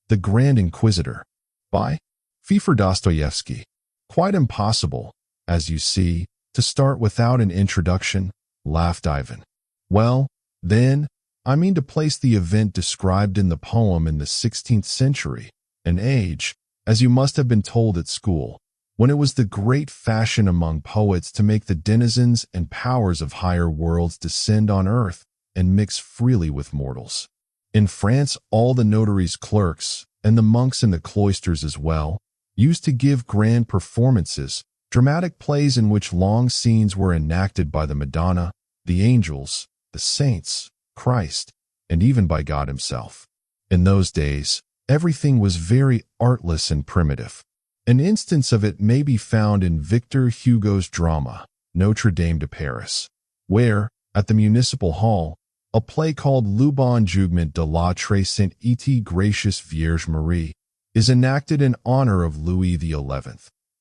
The Grand Inquisitor, by Fyodor Dostoevsky. Quite impossible, as you see, to start without an introduction, laughed Ivan. Well, then, I mean to place the event described in the poem in the 16th century, an age, as you must have been told at school, when it was the great fashion among poets to make the denizens and powers of higher worlds descend on earth and mix freely with mortals. In France, all the notaries' clerks, and the monks in the cloisters as well, used to give grand performances, dramatic plays in which long scenes were enacted by the Madonna, the angels, the saints, Christ, and even by God himself. In those days, everything was very artless and primitive. An instance of it may be found in Victor Hugo's drama, Notre Dame de Paris, where, at the Municipal Hall, a play called Le Bon Jugement de la Très Sainte et Gracious Vierge Marie is enacted in honor of Louis XI,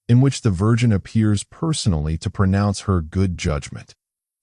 in which the Virgin appears personally to pronounce her good judgment.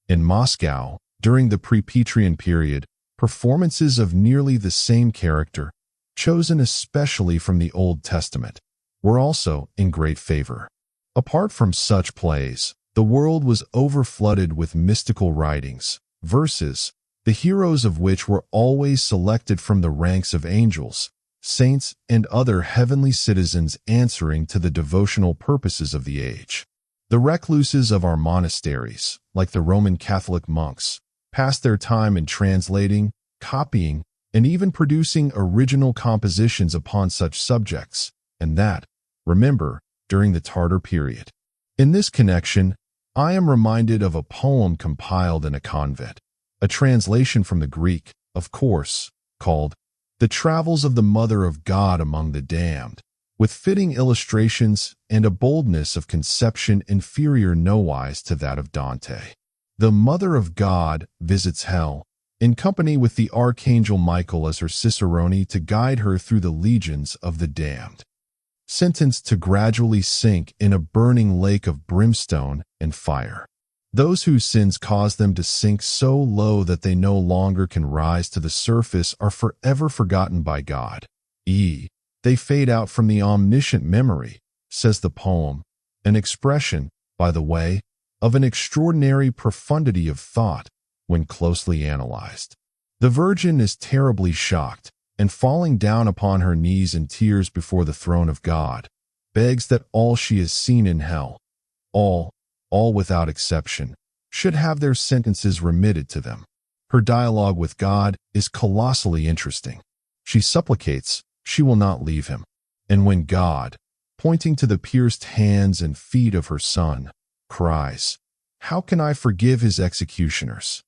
In Moscow, during the pre-Petrian period, performances of nearly the same character, chosen especially from the Old Testament, were also in great favor. Apart from such plays, the world was overflooded with mystical writings, verses, the heroes of which were always selected from the ranks of angels, saints, and other heavenly citizens answering to the devotional purposes of the age. The recluses of our monasteries, like the Roman Catholic monks, passed their time in translating, copying, and even producing original compositions upon such subjects, and that, remember, during the Tartar period. In this connection, I am reminded of a poem compiled in a convent, a translation from the Greek, of course, called The Travels of the Mother of God Among the Damned, with fitting illustrations and a boldness of conception inferior nowise to that of Dante. The Mother of God visits hell, in company with the Archangel Michael as her cicerone to guide her through the legions of the damned, sentenced to gradually sink in a burning lake of brimstone and fire. Those whose sins cause them to sink so low that they no longer can rise to the surface are forever forgotten by God. They fade out from the omniscient memory, says the poem, an expression, by the way, of an extraordinary profundity of thought when closely analyzed. The Virgin is terribly shocked, and falling down upon her knees in tears before the throne of God, begs that all she has seen in hell, all without exception, should have their sentences remitted to them. Her dialogue with God is colossally interesting. She supplicates she will not leave him, and when God, pointing to the pierced hands and feet of her Son, cries, "How can I forgive his executioners?"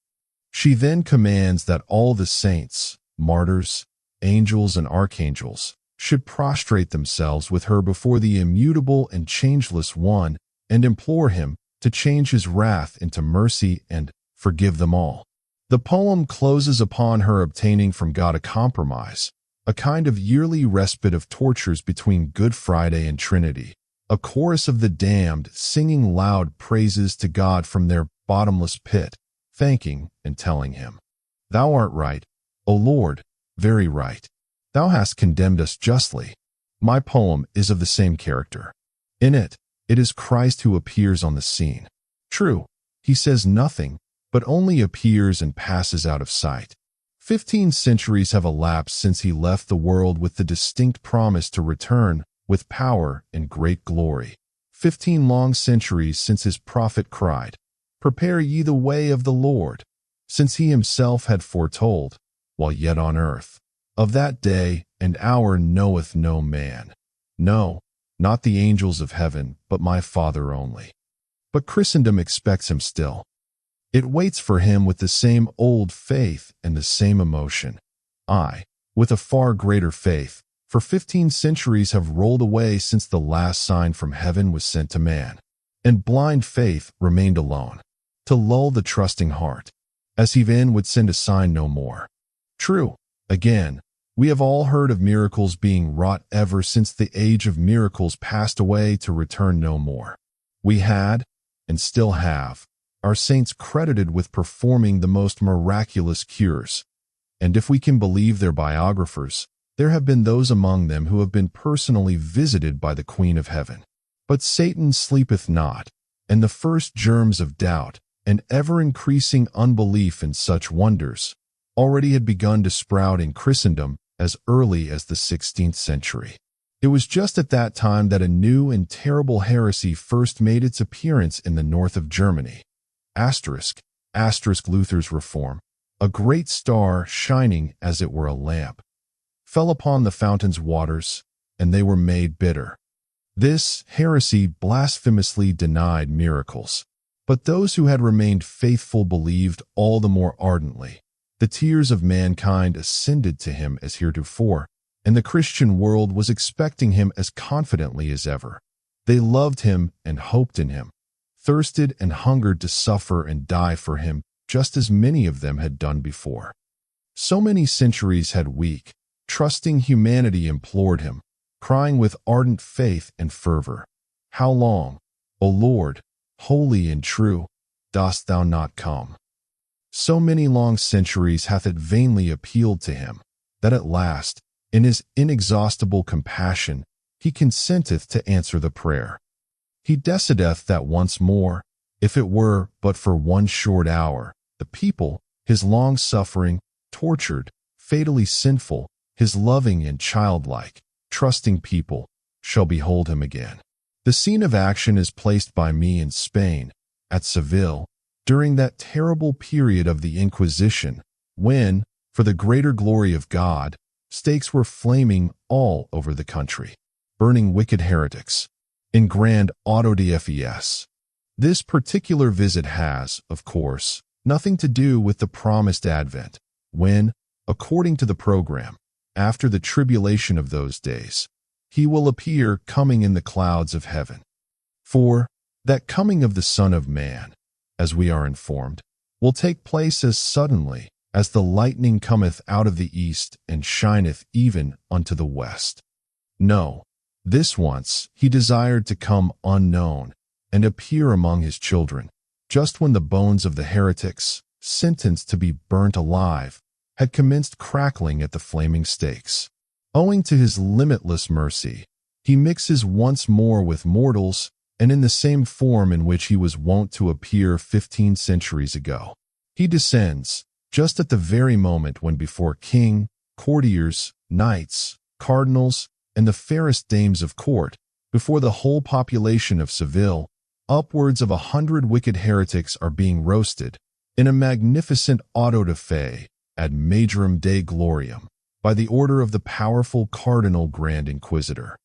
She then commands that all the saints, martyrs, angels, and archangels should prostrate themselves with her before the immutable and changeless One and implore him to change his wrath into mercy and forgive them all. The poem closes upon her obtaining from God a compromise, a kind of yearly respite of tortures between Good Friday and Trinity, a chorus of the damned singing loud praises to God from their bottomless pit, thanking and telling him, "Thou art right, O Lord, very right. Thou hast condemned us justly." My poem is of the same character. In it is Christ who appears on the scene. True, he says nothing, but only appears and passes out of sight. 15 centuries have elapsed since he left the world with the distinct promise to return with power and great glory. 15 long centuries since his prophet cried, "Prepare ye the way of the Lord," since he himself had foretold, while yet on earth, of that day and hour knoweth no man. No, not the angels of heaven, but my Father only. But Christendom expects him still. It waits for him with the same old faith and the same emotion. I, with a far greater faith, for 15 centuries have rolled away since the last sign from heaven was sent to man, and blind faith remained alone, to lull the trusting heart, as he then would send a sign no more. True, again, we have all heard of miracles being wrought ever since the age of miracles passed away to return no more. We had, and still have, our saints credited with performing the most miraculous cures, and if we can believe their biographers, There have been those among them who have been personally visited by the Queen of Heaven. But Satan sleepeth not, and the first germs of doubt and ever-increasing unbelief in such wonders already had begun to sprout in Christendom as early as the 16th century. It was just at that time that a new and terrible heresy first made its appearance in the north of Germany. Luther's Reform, a great star shining as it were a lamp, fell upon the fountain's waters, and they were made bitter. This heresy blasphemously denied miracles, but those who had remained faithful believed all the more ardently. The tears of mankind ascended to him as heretofore, and the Christian world was expecting him as confidently as ever. They loved him and hoped in him, thirsted and hungered to suffer and die for him, just as many of them had done before. So many centuries had weak, trusting humanity implored him, crying with ardent faith and fervor, "How long, O Lord, holy and true, dost thou not come?" So many long centuries hath it vainly appealed to him, that at last, in his inexhaustible compassion, he consenteth to answer the prayer. He decideth that once more, if it were but for one short hour, the people, his long-suffering, tortured, fatally sinful, his loving and childlike, trusting people, shall behold him again. The scene of action is placed by me in Spain, at Seville, during that terrible period of the Inquisition, when, for the greater glory of God, stakes were flaming all over the country, burning wicked heretics. In Grand Audiobook. This particular visit has, of course, nothing to do with the promised advent, when, according to the program, after the tribulation of those days, he will appear coming in the clouds of heaven. For that coming of the Son of Man, as we are informed, will take place as suddenly as the lightning cometh out of the east and shineth even unto the west. No, this once he desired to come unknown and appear among his children, just when the bones of the heretics, sentenced to be burnt alive, had commenced crackling at the flaming stakes. Owing to his limitless mercy, he mixes once more with mortals and in the same form in which he was wont to appear 15 centuries ago. He descends, just at the very moment when before king, courtiers, knights, cardinals, and the fairest dames of court, before the whole population of Seville, upwards of 100 wicked heretics are being roasted, in a magnificent auto da fe, ad majorem Dei gloriam, by the order of the powerful Cardinal Grand Inquisitor.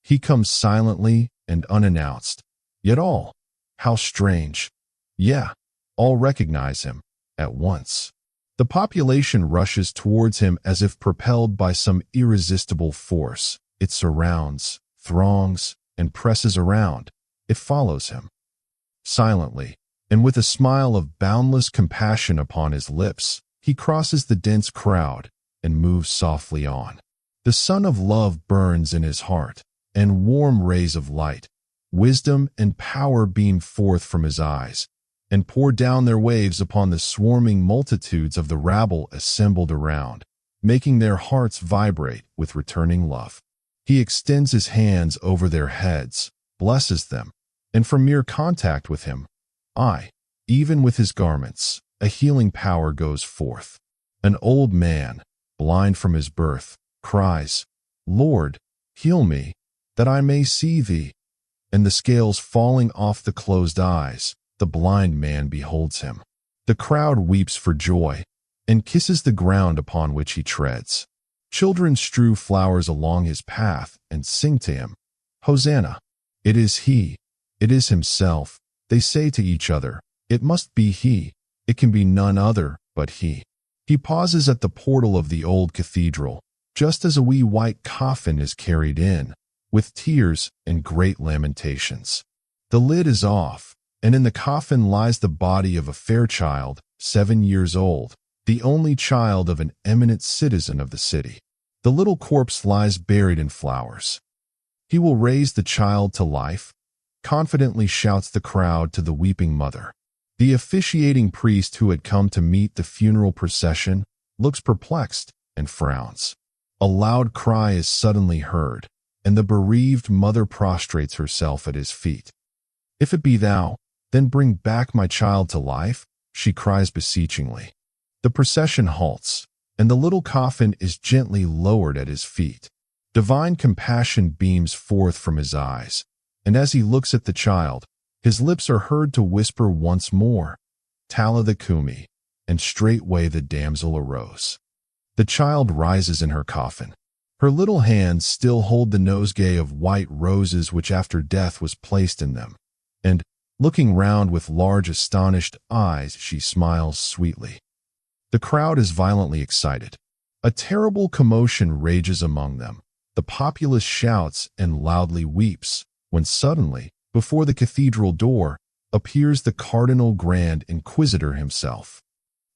He comes silently and unannounced, yet all, how strange, all recognize him at once. The population rushes towards him as if propelled by some irresistible force. It surrounds, throngs, and presses around. It follows him. Silently, and with a smile of boundless compassion upon his lips, he crosses the dense crowd and moves softly on. The sun of love burns in his heart, and warm rays of light, wisdom and power beam forth from his eyes, and pour down their waves upon the swarming multitudes of the rabble assembled around, making their hearts vibrate with returning love. He extends his hands over their heads, blesses them, and from mere contact with him, even with his garments, a healing power goes forth. An old man, blind from his birth, cries, "Lord, heal me, that I may see thee." And the scales falling off the closed eyes, the blind man beholds him. The crowd weeps for joy, and kisses the ground upon which he treads. Children strew flowers along his path and sing to him, "Hosanna!" It is he, it is himself. They say to each other, "It must be he, it can be none other but he." He pauses at the portal of the old cathedral, just as a wee white coffin is carried in, with tears and great lamentations. The lid is off, and in the coffin lies the body of a fair child, 7 years old, the only child of an eminent citizen of the city. The little corpse lies buried in flowers. "He will raise the child to life," confidently shouts the crowd to the weeping mother. The officiating priest who had come to meet the funeral procession looks perplexed and frowns. A loud cry is suddenly heard, and the bereaved mother prostrates herself at his feet. "If it be thou, then bring back my child to life," she cries beseechingly. The procession halts, and the little coffin is gently lowered at his feet. Divine compassion beams forth from his eyes, and as he looks at the child, his lips are heard to whisper once more, "Tala the Kumi," and straightway the damsel arose. The child rises in her coffin. Her little hands still hold the nosegay of white roses which after death was placed in them, and, looking round with large astonished eyes, she smiles sweetly. The crowd is violently excited. A terrible commotion rages among them. The populace shouts and loudly weeps, when suddenly, before the cathedral door, appears the Cardinal Grand Inquisitor himself.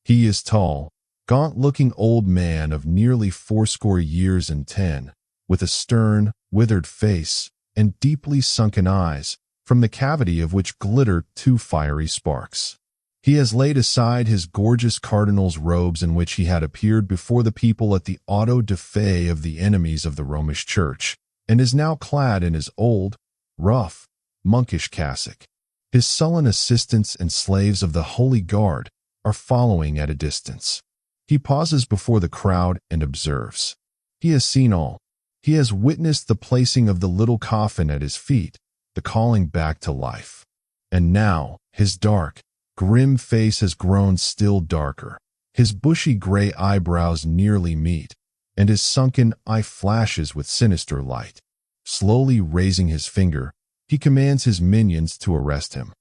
He is tall, gaunt-looking old man of nearly 80 years and 10, with a stern, withered face and deeply sunken eyes, from the cavity of which glitter 2 fiery sparks. He has laid aside his gorgeous cardinal's robes in which he had appeared before the people at the auto de fe of the enemies of the Romish Church, and is now clad in his old, rough, monkish cassock. His sullen assistants and slaves of the Holy Guard are following at a distance. He pauses before the crowd and observes. He has seen all. He has witnessed the placing of the little coffin at his feet, the calling back to life. And now, his dark, grim face has grown still darker. His bushy gray eyebrows nearly meet, and his sunken eye flashes with sinister light. Slowly raising his finger, he commands his minions to arrest him.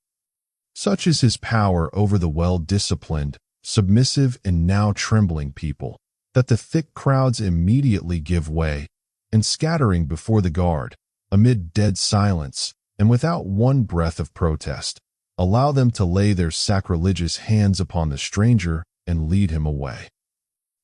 Such is his power over the well-disciplined, submissive, and now trembling people, that the thick crowds immediately give way, and scattering before the guard, amid dead silence, and without one breath of protest, allow them to lay their sacrilegious hands upon the stranger and lead him away.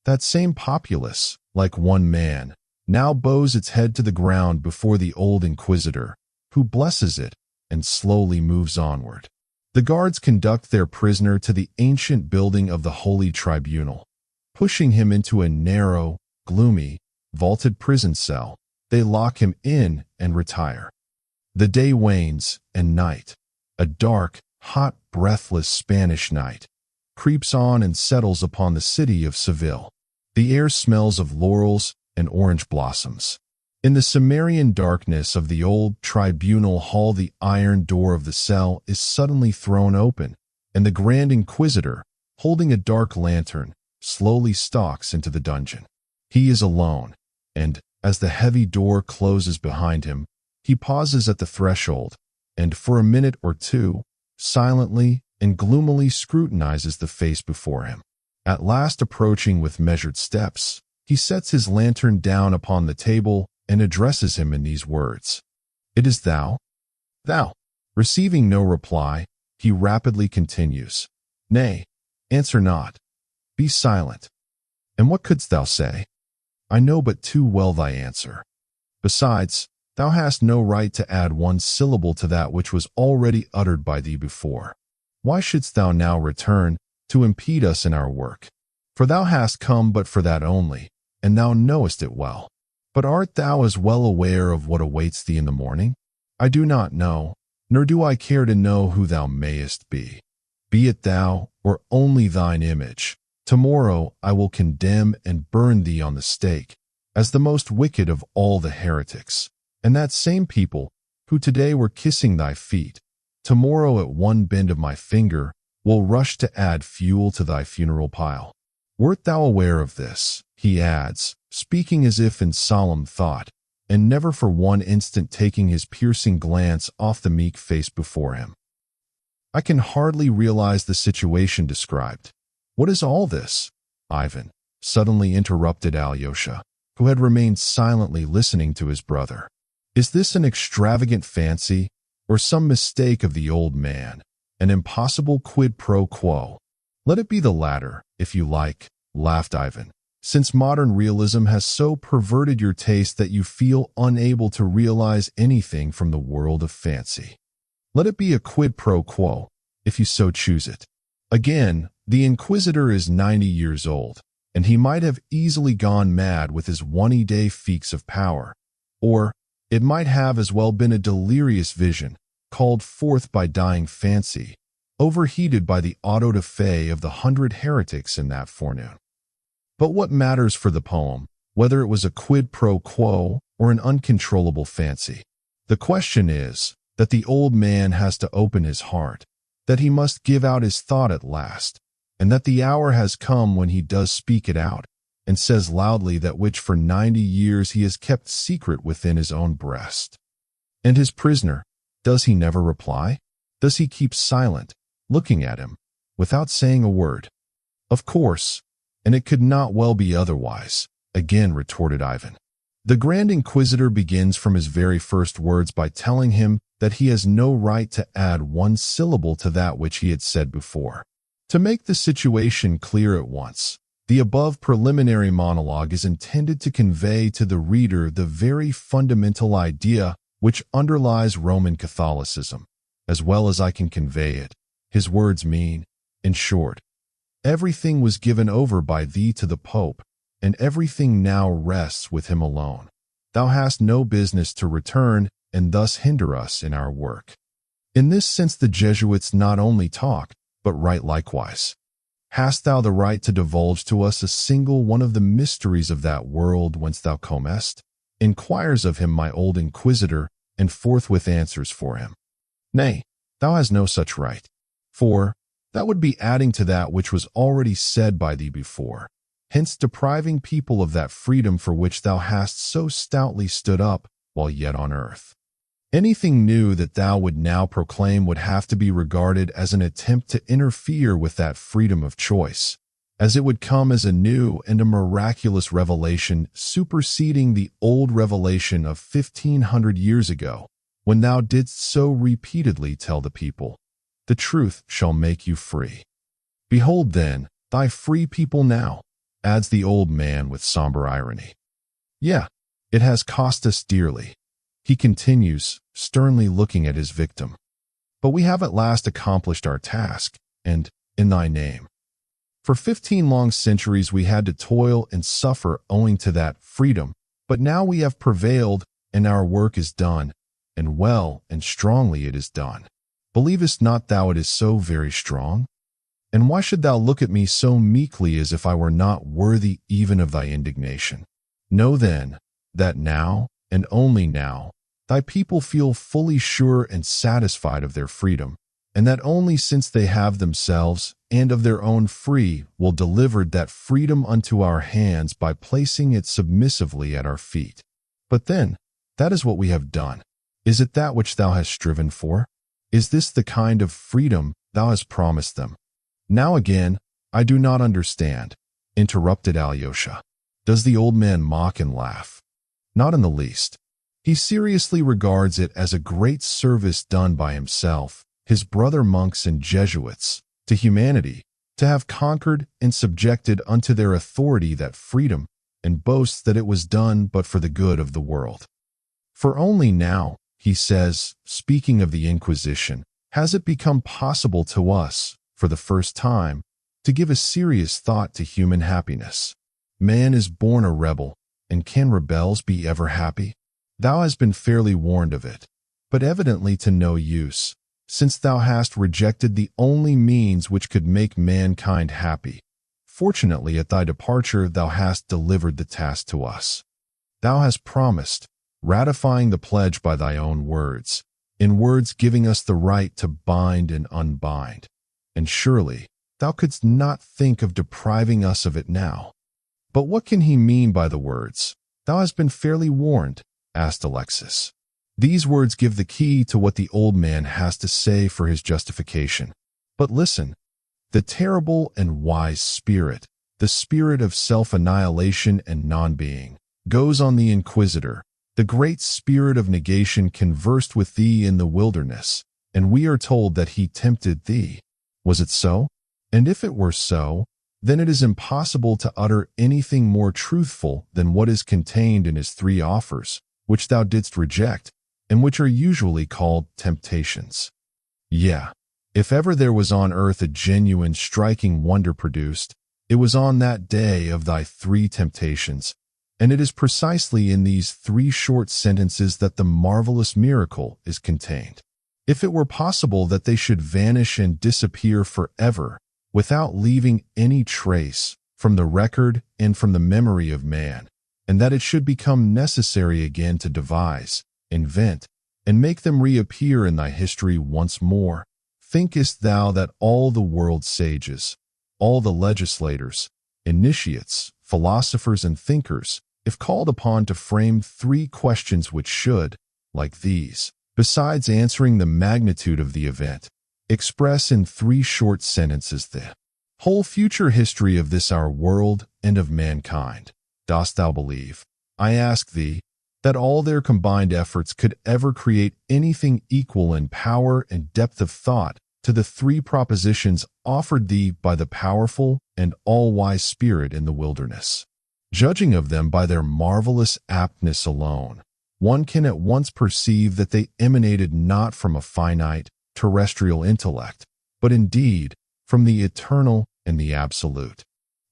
That same populace, like one man, now bows its head to the ground before the old inquisitor, who blesses it and slowly moves onward. The guards conduct their prisoner to the ancient building of the Holy Tribunal. Pushing him into a narrow, gloomy, vaulted prison cell, they lock him in and retire. The day wanes, and night, a dark, hot, breathless Spanish night, creeps on and settles upon the city of Seville. The air smells of laurels and orange blossoms. In the Sumerian darkness of the old tribunal hall, the iron door of the cell is suddenly thrown open, and the Grand Inquisitor, holding a dark lantern, slowly stalks into the dungeon. He is alone, and, as the heavy door closes behind him, he pauses at the threshold, and for a minute or two, silently and gloomily scrutinizes the face before him. At last, approaching with measured steps, he sets his lantern down upon the table and addresses him in these words. "It is thou? Thou?" Receiving no reply, he rapidly continues. "Nay, answer not. Be silent. And what couldst thou say? I know but too well thy answer. Besides, thou hast no right to add one syllable to that which was already uttered by thee before. Why shouldst thou now return to impede us in our work? For thou hast come but for that only, and thou knowest it well. But art thou as well aware of what awaits thee in the morning? I do not know, nor do I care to know who thou mayest be. Be it thou, or only thine image. Tomorrow I will condemn and burn thee on the stake, as the most wicked of all the heretics. And that same people, who today were kissing thy feet, tomorrow at one bend of my finger will rush to add fuel to thy funeral pile. Wert thou aware of this," he adds, speaking as if in solemn thought, and never for one instant taking his piercing glance off the meek face before him. "I can hardly realize the situation described. What is all this, Ivan?" suddenly interrupted Alyosha, who had remained silently listening to his brother. "Is this an extravagant fancy, or some mistake of the old man, an impossible quid pro quo?" "Let it be the latter, if you like," laughed Ivan, "since modern realism has so perverted your taste that you feel unable to realize anything from the world of fancy. Let it be a quid pro quo, if you so choose it." Again, the Inquisitor is 90 years old, and he might have easily gone mad with his one-day feats of power. Or it might have as well been a delirious vision, called forth by dying fancy, overheated by the auto da fe of the 100 heretics in that forenoon. But what matters for the poem, whether it was a quid pro quo or an uncontrollable fancy? The question is that the old man has to open his heart, that he must give out his thought at last, and that the hour has come when he does speak it out, and says loudly that which for 90 years he has kept secret within his own breast. And his prisoner, does he never reply? Does he keep silent, looking at him, without saying a word? Of course, and it could not well be otherwise, again retorted Ivan. The Grand Inquisitor begins from his very first words by telling him that he has no right to add one syllable to that which he had said before. To make the situation clear at once, the above preliminary monologue is intended to convey to the reader the very fundamental idea which underlies Roman Catholicism, as well as I can convey it. His words mean, in short, everything was given over by thee to the Pope, and everything now rests with him alone. Thou hast no business to return and thus hinder us in our work. In this sense the Jesuits not only talk, but write likewise. Hast thou the right to divulge to us a single one of the mysteries of that world whence thou comest? Inquires of him my old inquisitor, and forthwith answers for him. Nay, thou hast no such right. For that would be adding to that which was already said by thee before, hence depriving people of that freedom for which thou hast so stoutly stood up while yet on earth. Anything new that thou would now proclaim would have to be regarded as an attempt to interfere with that freedom of choice, as it would come as a new and a miraculous revelation superseding the old revelation of 1500 years ago, when thou didst so repeatedly tell the people, the truth shall make you free. Behold then, thy free people now, adds the old man with somber irony. Yeah, it has cost us dearly, he continues, sternly looking at his victim. But we have at last accomplished our task, and, in thy name. For 15 long centuries we had to toil and suffer owing to that freedom, but now we have prevailed, and our work is done, and well and strongly it is done. Believest not thou it is so very strong? And why should thou look at me so meekly as if I were not worthy even of thy indignation? Know then, that now, and only now, thy people feel fully sure and satisfied of their freedom, and that only since they have themselves, and of their own free, will deliver that freedom unto our hands by placing it submissively at our feet. But then, that is what we have done. Is it that which thou hast striven for? Is this the kind of freedom thou hast promised them? Now again, I do not understand, interrupted Alyosha. Does the old man mock and laugh? Not in the least. He seriously regards it as a great service done by himself, his brother monks and Jesuits, to humanity, to have conquered and subjected unto their authority that freedom, and boasts that it was done but for the good of the world. For only now, he says, speaking of the Inquisition, has it become possible to us, for the first time, to give a serious thought to human happiness. Man is born a rebel, and can rebels be ever happy? Thou hast been fairly warned of it, but evidently to no use, since thou hast rejected the only means which could make mankind happy. Fortunately, at thy departure thou hast delivered the task to us. Thou hast promised, ratifying the pledge by thy own words, in words giving us the right to bind and unbind. And surely, thou couldst not think of depriving us of it now. But what can he mean by the words, "Thou hast been fairly warned"? Asked Alexis. These words give the key to what the old man has to say for his justification. But listen, the terrible and wise spirit, the spirit of self-annihilation and non-being, goes on the Inquisitor. The great spirit of negation conversed with thee in the wilderness, and we are told that he tempted thee. Was it so? And if it were so, then it is impossible to utter anything more truthful than what is contained in his 3 offers, which thou didst reject, and which are usually called temptations. Yeah, if ever there was on earth a genuine striking wonder produced, it It was on that day of thy 3 temptations, and it is precisely in these 3 short sentences that the marvelous miracle is contained. If it were possible that they should vanish and disappear forever, without leaving any trace from the record and from the memory of man, and that it should become necessary again to devise, invent, and make them reappear in thy history once more, thinkest thou that all the world's sages, all the legislators, initiates, philosophers, and thinkers, if called upon to frame 3 questions which should, like these, besides answering the magnitude of the event, express in 3 short sentences the whole future history of this our world and of mankind, dost thou believe, I ask thee, that all their combined efforts could ever create anything equal in power and depth of thought to the 3 propositions offered thee by the powerful and all-wise Spirit in the wilderness? Judging of them by their marvelous aptness alone, one can at once perceive that they emanated not from a finite, terrestrial intellect, but indeed from the eternal and the absolute.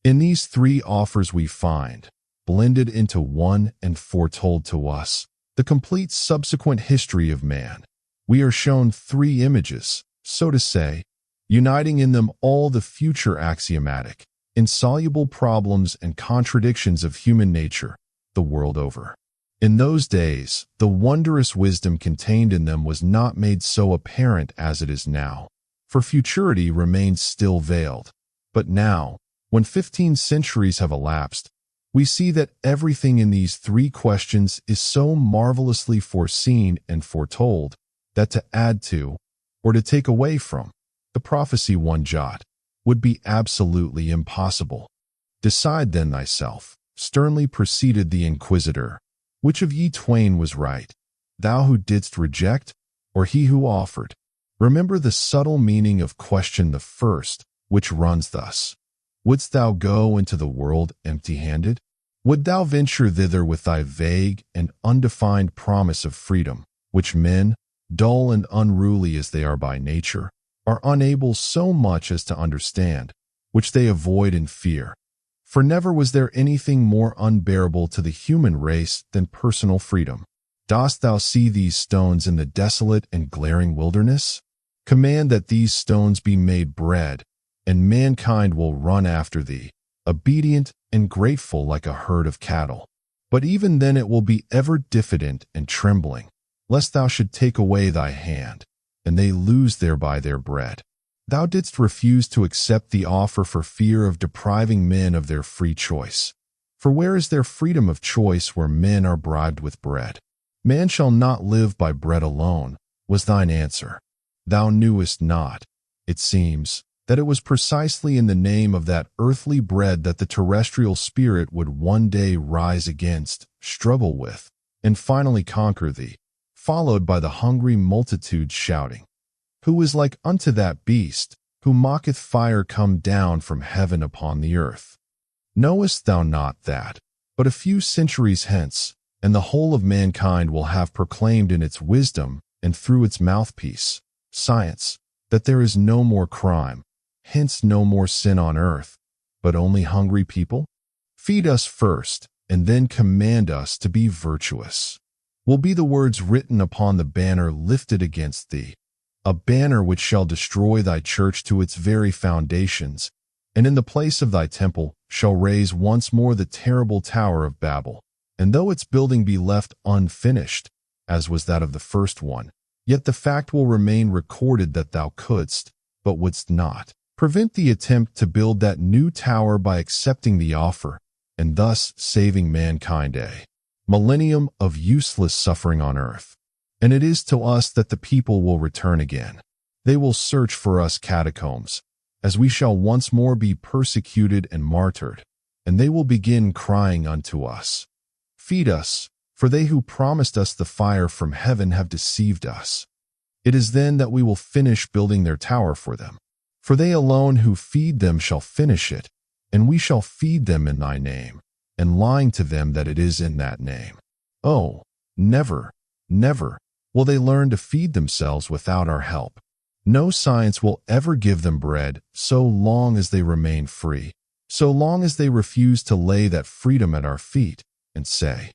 In these 3 offers we find, blended into one and foretold to us, the complete subsequent history of man. We are shown 3 images, so to say, uniting in them all the future axiomatic, insoluble problems and contradictions of human nature, the world over. In those days, the wondrous wisdom contained in them was not made so apparent as it is now, for futurity remains still veiled. But now, when 15 centuries have elapsed, we see that everything in these 3 questions is so marvelously foreseen and foretold that to add to, or to take away from, the prophecy one jot would be absolutely impossible. Decide then thyself, sternly proceeded the Inquisitor, which of ye twain was right, thou who didst reject, or he who offered? Remember the subtle meaning of question the first, which runs thus: Wouldst thou go into the world empty-handed? Would thou venture thither with thy vague and undefined promise of freedom, which men, dull and unruly as they are by nature, are unable so much as to understand, which they avoid and fear? For never was there anything more unbearable to the human race than personal freedom. Dost thou see these stones in the desolate and glaring wilderness? Command that these stones be made bread, and mankind will run after thee, obedient and grateful like a herd of cattle. But even then it will be ever diffident and trembling, lest thou should take away thy hand, and they lose thereby their bread. Thou didst refuse to accept the offer for fear of depriving men of their free choice. For where is there freedom of choice where men are bribed with bread? Man shall not live by bread alone, was thine answer. Thou knewest not, it seems, that it was precisely in the name of that earthly bread that the terrestrial spirit would one day rise against, struggle with, and finally conquer thee, followed by the hungry multitude shouting, Who is like unto that beast, who mocketh fire come down from heaven upon the earth? Knowest thou not that, but a few centuries hence, and the whole of mankind will have proclaimed in its wisdom and through its mouthpiece, science, that there is no more crime, hence no more sin on earth, but only hungry people? Feed us first, and then command us to be virtuous, will be the words written upon the banner lifted against thee, a banner which shall destroy thy church to its very foundations, and in the place of thy temple shall raise once more the terrible Tower of Babel. And though its building be left unfinished, as was that of the first one, yet the fact will remain recorded that thou couldst, but wouldst not, prevent the attempt to build that new tower by accepting the offer, and thus saving mankind a millennium of useless suffering on earth. And it is to us that the people will return again. They will search for us catacombs, as we shall once more be persecuted and martyred, and they will begin crying unto us, Feed us, for they who promised us the fire from heaven have deceived us. It is then that we will finish building their tower for them. For they alone who feed them shall finish it, and we shall feed them in thy name, and lying to them that it is in that name. Oh, never, never will they learn to feed themselves without our help. No science will ever give them bread so long as they remain free, so long as they refuse to lay that freedom at our feet and say,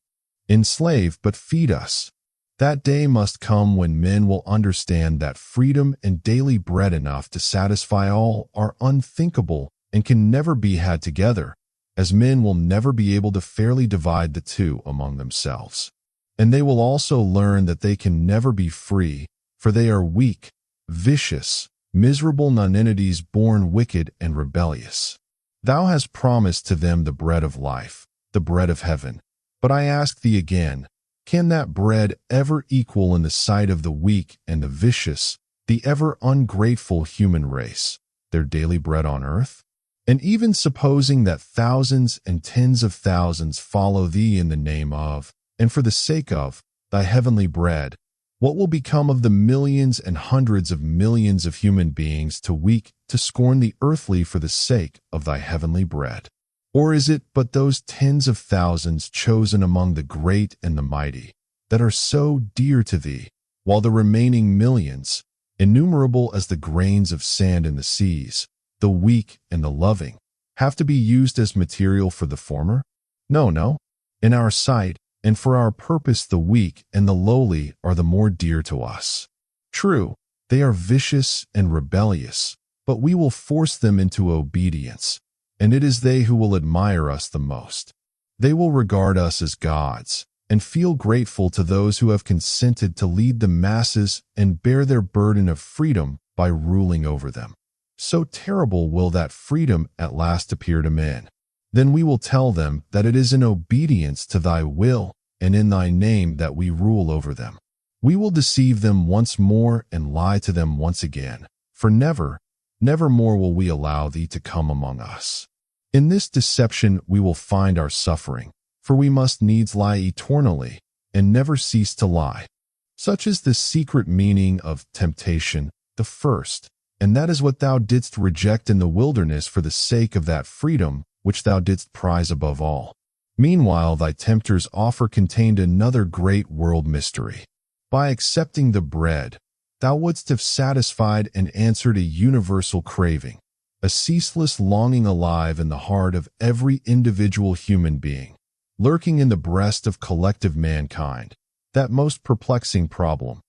"Enslave, but feed us." That day must come when men will understand that freedom and daily bread enough to satisfy all are unthinkable and can never be had together, as men will never be able to fairly divide the two among themselves. And they will also learn that they can never be free, for they are weak, vicious, miserable nonentities born wicked and rebellious. Thou hast promised to them the bread of life, the bread of heaven. But I ask thee again, can that bread ever equal in the sight of the weak and the vicious, the ever ungrateful human race, their daily bread on earth? And even supposing that thousands and tens of thousands follow thee in the name of, and for the sake of, thy heavenly bread, what will become of the millions and hundreds of millions of human beings too weak to scorn the earthly for the sake of thy heavenly bread? Or is it but those tens of thousands chosen among the great and the mighty that are so dear to thee, while the remaining millions, innumerable as the grains of sand in the seas, the weak and the loving, have to be used as material for the former? No. In our sight, and for our purpose, the weak and the lowly are the more dear to us. True, they are vicious and rebellious, but we will force them into obedience, and it is they who will admire us the most. They will regard us as gods, and feel grateful to those who have consented to lead the masses and bear their burden of freedom by ruling over them. So terrible will that freedom at last appear to men. Then we will tell them that it is in obedience to thy will and in thy name that we rule over them. We will deceive them once more and lie to them once again, for never more will we allow thee to come among us. In this deception we will find our suffering, for we must needs lie eternally and never cease to lie. Such is the secret meaning of temptation, the first, and that is what thou didst reject in the wilderness for the sake of that freedom which thou didst prize above all. Meanwhile, thy tempter's offer contained another great world mystery. By accepting the bread, thou wouldst have satisfied and answered a universal craving, a ceaseless longing alive in the heart of every individual human being, lurking in the breast of collective mankind, that most perplexing problem: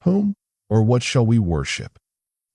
whom or what shall we worship?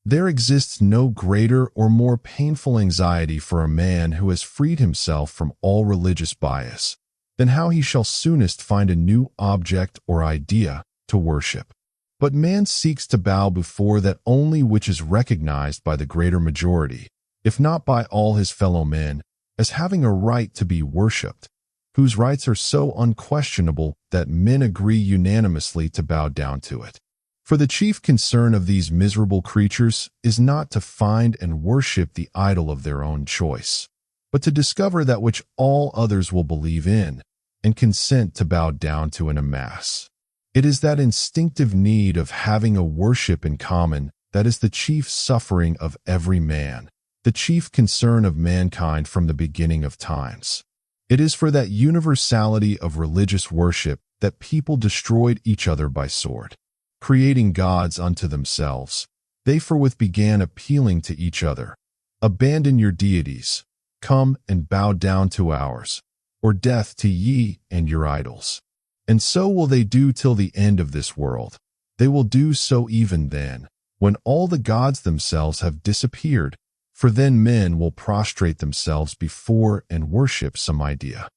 There exists no greater or more painful anxiety for a man who has freed himself from all religious bias than how he shall soonest find a new object or idea to worship. But man seeks to bow before that only which is recognized by the greater majority, if not by all his fellow men, as having a right to be worshipped, whose rights are so unquestionable that men agree unanimously to bow down to it. For the chief concern of these miserable creatures is not to find and worship the idol of their own choice, but to discover that which all others will believe in and consent to bow down to in a mass. It is that instinctive need of having a worship in common that is the chief suffering of every man, the chief concern of mankind from the beginning of times. It is for that universality of religious worship that people destroyed each other by sword. Creating gods unto themselves, they forthwith began appealing to each other. Abandon your deities, come and bow down to ours, or death to ye and your idols. And so will they do till the end of this world. They will do so even then, when all the gods themselves have disappeared, for then men will prostrate themselves before and worship some idea.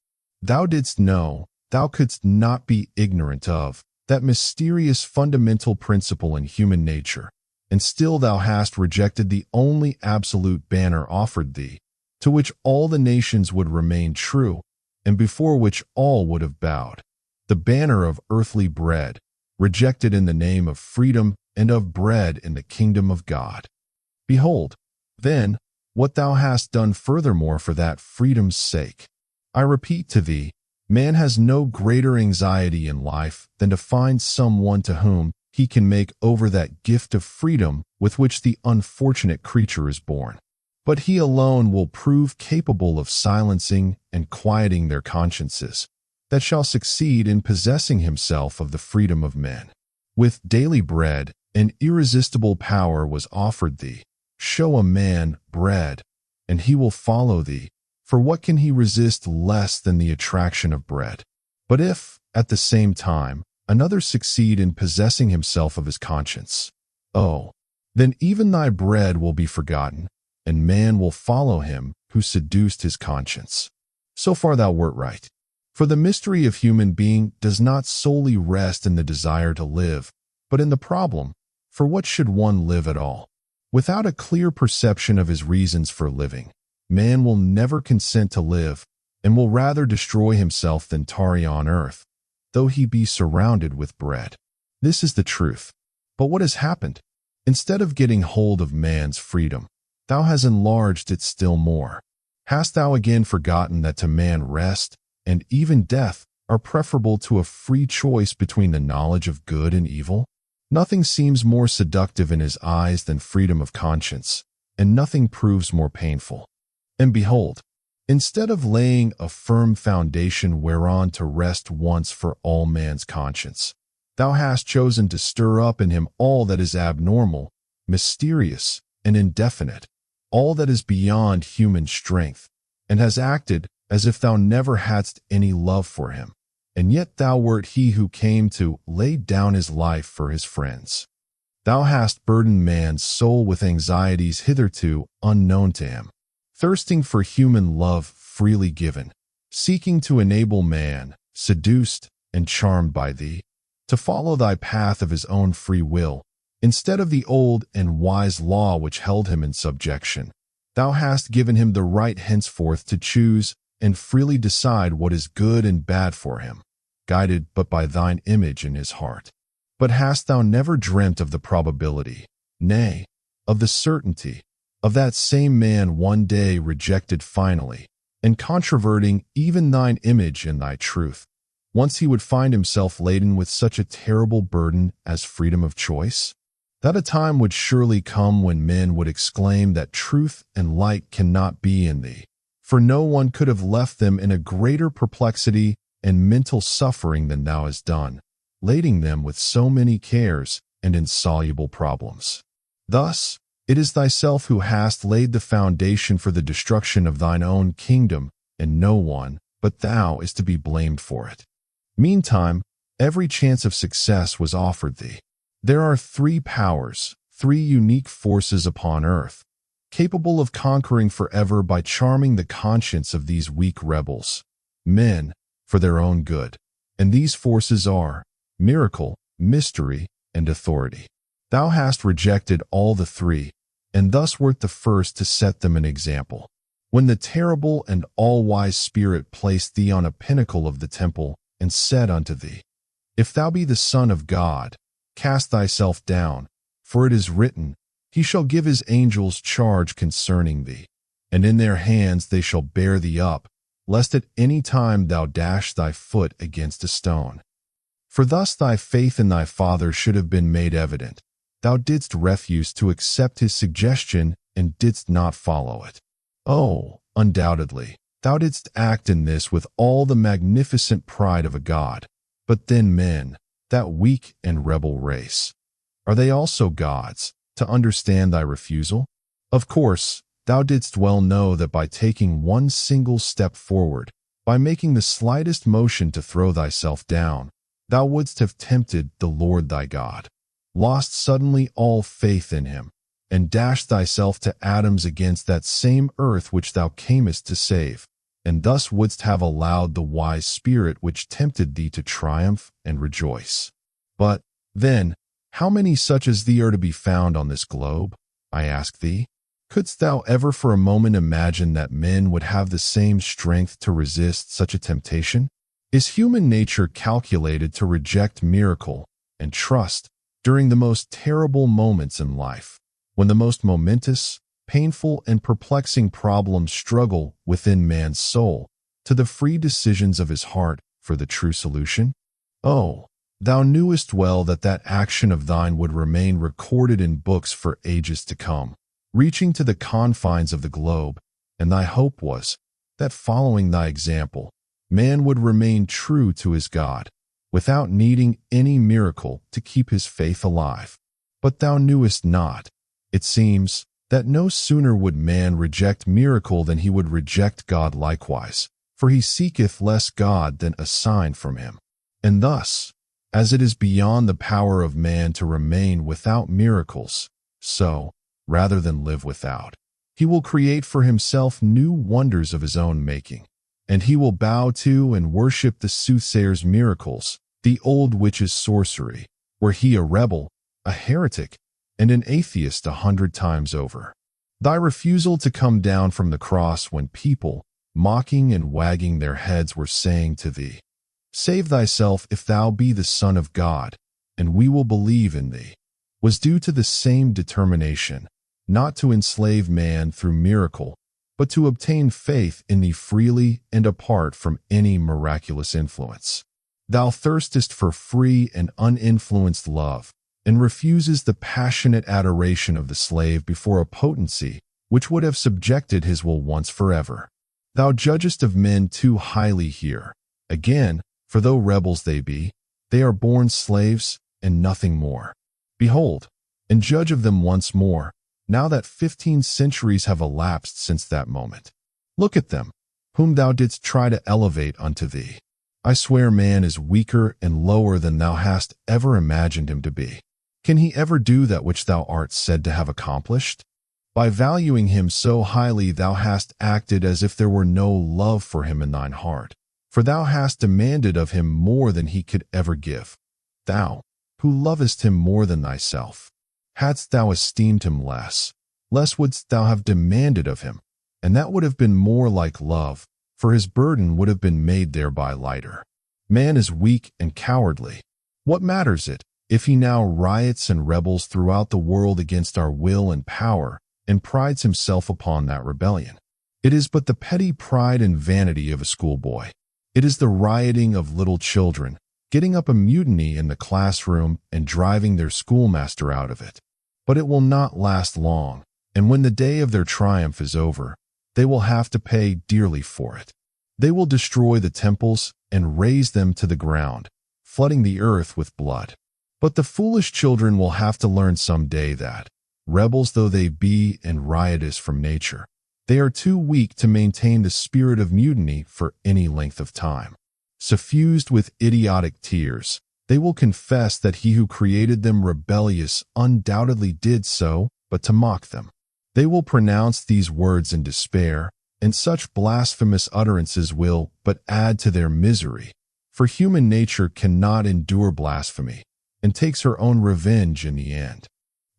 Thou didst know, thou couldst not be ignorant of, that mysterious fundamental principle in human nature, and still thou hast rejected the only absolute banner offered thee, to which all the nations would remain true, and before which all would have bowed, the banner of earthly bread, rejected in the name of freedom and of bread in the kingdom of God. Behold, then, what thou hast done furthermore for that freedom's sake. I repeat to thee, man has no greater anxiety in life than to find someone to whom he can make over that gift of freedom with which the unfortunate creature is born. But he alone will prove capable of silencing and quieting their consciences, that shall succeed in possessing himself of the freedom of men. With daily bread, an irresistible power was offered thee. Show a man bread, and he will follow thee, For what can he resist less than the attraction of bread? But if, at the same time, another succeed in possessing himself of his conscience, oh, then even thy bread will be forgotten, and man will follow him who seduced his conscience. So far thou wert right. For the mystery of human being does not solely rest in the desire to live, but in the problem, for what should one live at all? Without a clear perception of his reasons for living, man will never consent to live, and will rather destroy himself than tarry on earth, though he be surrounded with bread. This is the truth. But what has happened? Instead of getting hold of man's freedom, thou hast enlarged it still more. Hast thou again forgotten that to man rest, and even death, are preferable to a free choice between the knowledge of good and evil? Nothing seems more seductive in his eyes than freedom of conscience, and nothing proves more painful. And behold, instead of laying a firm foundation whereon to rest once for all man's conscience, thou hast chosen to stir up in him all that is abnormal, mysterious, and indefinite, all that is beyond human strength, and has acted as if thou never hadst any love for him, and yet thou wert he who came to lay down his life for his friends. Thou hast burdened man's soul with anxieties hitherto unknown to him, thirsting for human love freely given, seeking to enable man, seduced and charmed by thee, to follow thy path of his own free will, instead of the old and wise law which held him in subjection. Thou hast given him the right henceforth to choose and freely decide what is good and bad for him, guided but by thine image in his heart. But hast thou never dreamt of the probability, nay, of the certainty, of that same man one day rejected finally, and controverting even thine image and thy truth, once he would find himself laden with such a terrible burden as freedom of choice? That a time would surely come when men would exclaim that truth and light cannot be in thee, for no one could have left them in a greater perplexity and mental suffering than thou hast done, lading them with so many cares and insoluble problems. Thus, it is thyself who hast laid the foundation for the destruction of thine own kingdom, and no one but thou is to be blamed for it. Meantime, every chance of success was offered thee. There are three powers, three unique forces upon earth, capable of conquering forever by charming the conscience of these weak rebels, men, for their own good. And these forces are miracle, mystery, and authority. Thou hast rejected all the three, and thus wert the first to set them an example. When the terrible and all-wise Spirit placed thee on a pinnacle of the temple, and said unto thee, If thou be the Son of God, cast thyself down, for it is written, He shall give his angels charge concerning thee, and in their hands they shall bear thee up, lest at any time thou dash thy foot against a stone. For thus thy faith in thy Father should have been made evident. Thou didst refuse to accept his suggestion and didst not follow it. Oh, undoubtedly, thou didst act in this with all the magnificent pride of a god. But then men, that weak and rebel race, are they also gods, to understand thy refusal? Of course, thou didst well know that by taking one single step forward, by making the slightest motion to throw thyself down, thou wouldst have tempted the Lord thy God, lost suddenly all faith in him, and dashed thyself to atoms against that same earth which thou camest to save, and thus wouldst have allowed the wise Spirit which tempted thee to triumph and rejoice. But, then, how many such as thee are to be found on this globe? I ask thee. Couldst thou ever for a moment imagine that men would have the same strength to resist such a temptation? Is human nature calculated to reject miracle and trust during the most terrible moments in life, when the most momentous, painful, and perplexing problems struggle within man's soul, to the free decisions of his heart for the true solution? Oh, thou knewest well that that action of thine would remain recorded in books for ages to come, reaching to the confines of the globe, and thy hope was that, following thy example, man would remain true to his God, without needing any miracle to keep his faith alive. But thou knewest not, it seems, that no sooner would man reject miracle than he would reject God likewise, for he seeketh less God than a sign from him. And thus, as it is beyond the power of man to remain without miracles, so, rather than live without, he will create for himself new wonders of his own making, and he will bow to and worship the soothsayer's miracles, the old witch's sorcery, were he a rebel, a heretic, and an atheist 100 times over. Thy refusal to come down from the cross when people, mocking and wagging their heads, were saying to thee, "Save thyself if thou be the Son of God, and we will believe in thee," was due to the same determination, not to enslave man through miracle, but to obtain faith in thee freely and apart from any miraculous influence. Thou thirstest for free and uninfluenced love, and refuses the passionate adoration of the slave before a potency which would have subjected his will once forever. Thou judgest of men too highly here. Again, for though rebels they be, they are born slaves and nothing more. Behold, and judge of them once more, now that 15 centuries have elapsed since that moment. Look at them, whom thou didst try to elevate unto thee. I swear man is weaker and lower than thou hast ever imagined him to be. Can he ever do that which thou art said to have accomplished? By valuing him so highly thou hast acted as if there were no love for him in thine heart, for thou hast demanded of him more than he could ever give. Thou, who lovest him more than thyself, hadst thou esteemed him less wouldst thou have demanded of him, and that would have been more like love, for his burden would have been made thereby lighter. Man is weak and cowardly. What matters it, if he now riots and rebels throughout the world against our will and power, and prides himself upon that rebellion? It is but the petty pride and vanity of a schoolboy. It is the rioting of little children, getting up a mutiny in the classroom and driving their schoolmaster out of it. But it will not last long, and when the day of their triumph is over, they will have to pay dearly for it. They will destroy the temples and raze them to the ground, flooding the earth with blood. But the foolish children will have to learn some day that, rebels though they be and riotous from nature, they are too weak to maintain the spirit of mutiny for any length of time. Suffused with idiotic tears, they will confess that he who created them rebellious undoubtedly did so, but to mock them. They will pronounce these words in despair, and such blasphemous utterances will but add to their misery, for human nature cannot endure blasphemy, and takes her own revenge in the end.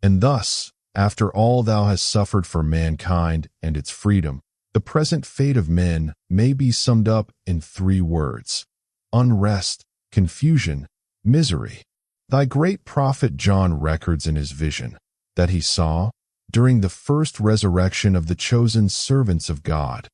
And thus, after all thou hast suffered for mankind and its freedom, the present fate of men may be summed up in 3 words: unrest, confusion, misery. Thy great prophet John records in his vision that he saw, during the first resurrection of the chosen servants of God,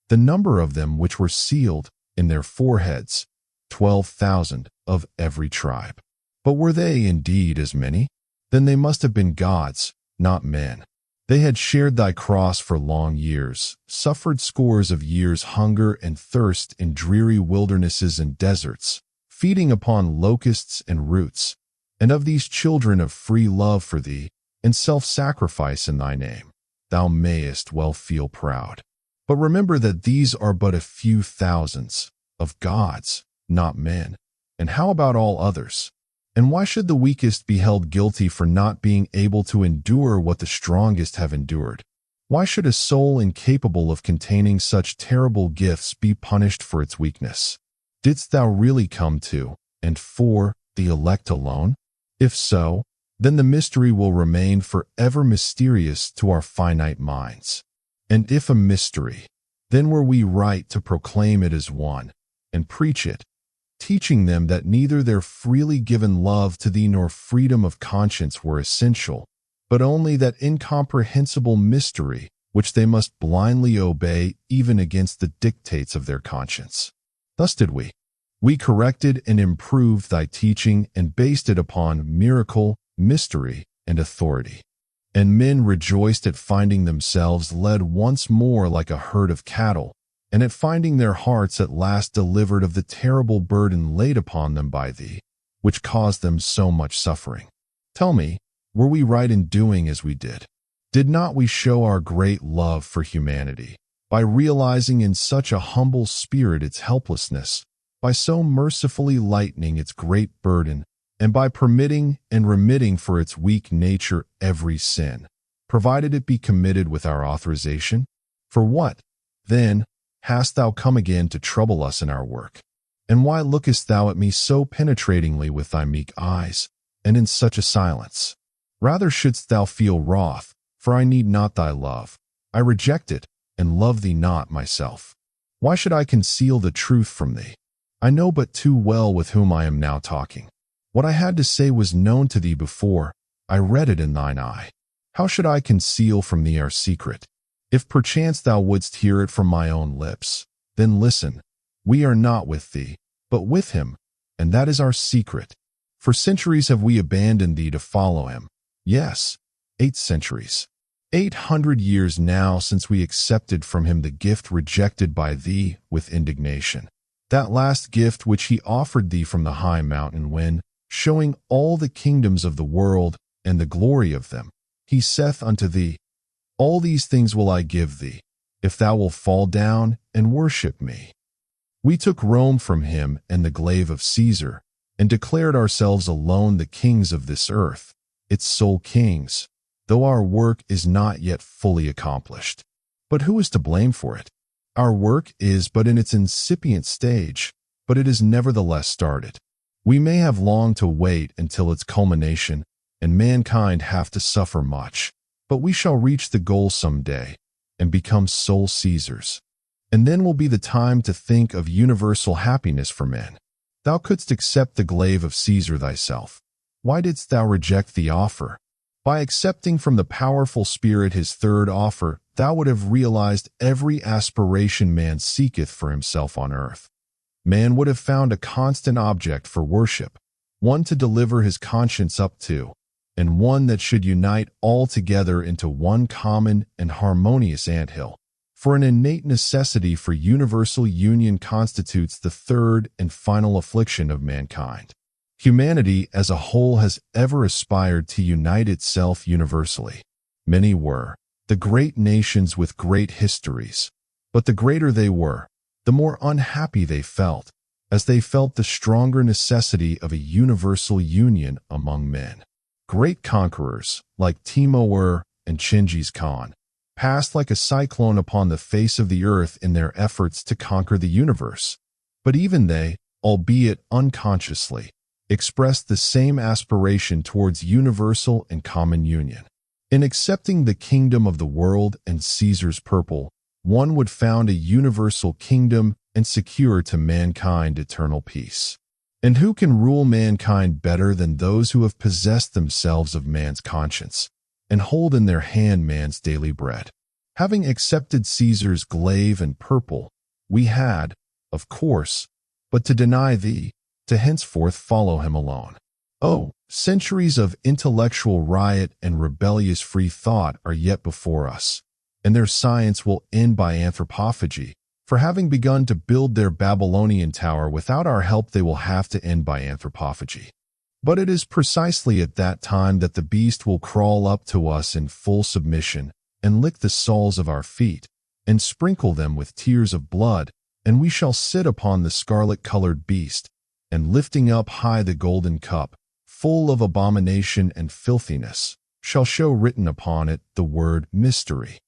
the number of them which were sealed in their foreheads, 12,000 of every tribe. But were they indeed as many? Then they must have been gods, not men. They had shared thy cross for long years, suffered scores of years hunger and thirst in dreary wildernesses and deserts, feeding upon locusts and roots, and of these children of free love for thee, and self-sacrifice in thy name, thou mayest well feel proud. But remember that these are but a few thousands of gods, not men. And how about all others? And why should the weakest be held guilty for not being able to endure what the strongest have endured? Why should a soul incapable of containing such terrible gifts be punished for its weakness? Didst thou really come to, and for, the elect alone? If so, then the mystery will remain forever mysterious to our finite minds. And if a mystery, then were we right to proclaim it as one, and preach it, teaching them that neither their freely given love to thee nor freedom of conscience were essential, but only that incomprehensible mystery which they must blindly obey even against the dictates of their conscience. Thus did we. We corrected and improved thy teaching and based it upon miracle, mystery, and authority. And men rejoiced at finding themselves led once more like a herd of cattle, and at finding their hearts at last delivered of the terrible burden laid upon them by thee, which caused them so much suffering. Tell me, were we right in doing as we did? Did not we show our great love for humanity, by realizing in such a humble spirit its helplessness, by so mercifully lightening its great burden, and by permitting and remitting for its weak nature every sin, provided it be committed with our authorization? For what, then, hast thou come again to trouble us in our work? And why lookest thou at me so penetratingly with thy meek eyes, and in such a silence? Rather shouldst thou feel wroth, for I need not thy love. I reject it, and love thee not myself. Why should I conceal the truth from thee? I know but too well with whom I am now talking. What I had to say was known to thee before, I read it in thine eye. How should I conceal from thee our secret? If perchance thou wouldst hear it from my own lips, then listen. We are not with thee, but with him, and that is our secret. For centuries have we abandoned thee to follow him. Yes, 8 centuries. 800 years now since we accepted from him the gift rejected by thee with indignation. That last gift which he offered thee from the high mountain when, showing all the kingdoms of the world and the glory of them, he saith unto thee, All these things will I give thee, if thou wilt fall down and worship me. We took Rome from him and the glaive of Caesar, and declared ourselves alone the kings of this earth, its sole kings, though our work is not yet fully accomplished. But who is to blame for it? Our work is but in its incipient stage, but it is nevertheless started. We may have long to wait until its culmination, and mankind have to suffer much, but we shall reach the goal some day, and become sole Caesars. And then will be the time to think of universal happiness for men. Thou couldst accept the glaive of Caesar thyself. Why didst thou reject the offer? By accepting from the powerful spirit his third offer, thou would have realized every aspiration man seeketh for himself on earth. Man would have found a constant object for worship, one to deliver his conscience up to, and one that should unite all together into one common and harmonious anthill. For an innate necessity for universal union constitutes the third and final affliction of mankind. Humanity as a whole has ever aspired to unite itself universally. Many were the great nations with great histories, but the greater they were, the more unhappy they felt, as they felt the stronger necessity of a universal union among men. Great conquerors, like Timur and Chinggis Khan, passed like a cyclone upon the face of the earth in their efforts to conquer the universe. But even they, albeit unconsciously, expressed the same aspiration towards universal and common union. In accepting the kingdom of the world and Caesar's purple, one would found a universal kingdom and secure to mankind eternal peace. And who can rule mankind better than those who have possessed themselves of man's conscience, and hold in their hand man's daily bread? Having accepted Caesar's glaive and purple, we had, of course, but to deny thee, to henceforth follow him alone. Oh, centuries of intellectual riot and rebellious free thought are yet before us, and their science will end by anthropophagy. For having begun to build their Babylonian tower without our help, they will have to end by anthropophagy. But it is precisely at that time that the beast will crawl up to us in full submission and lick the soles of our feet and sprinkle them with tears of blood, and we shall sit upon the scarlet-colored beast, and lifting up high the golden cup, full of abomination and filthiness, shall show written upon it the word mystery.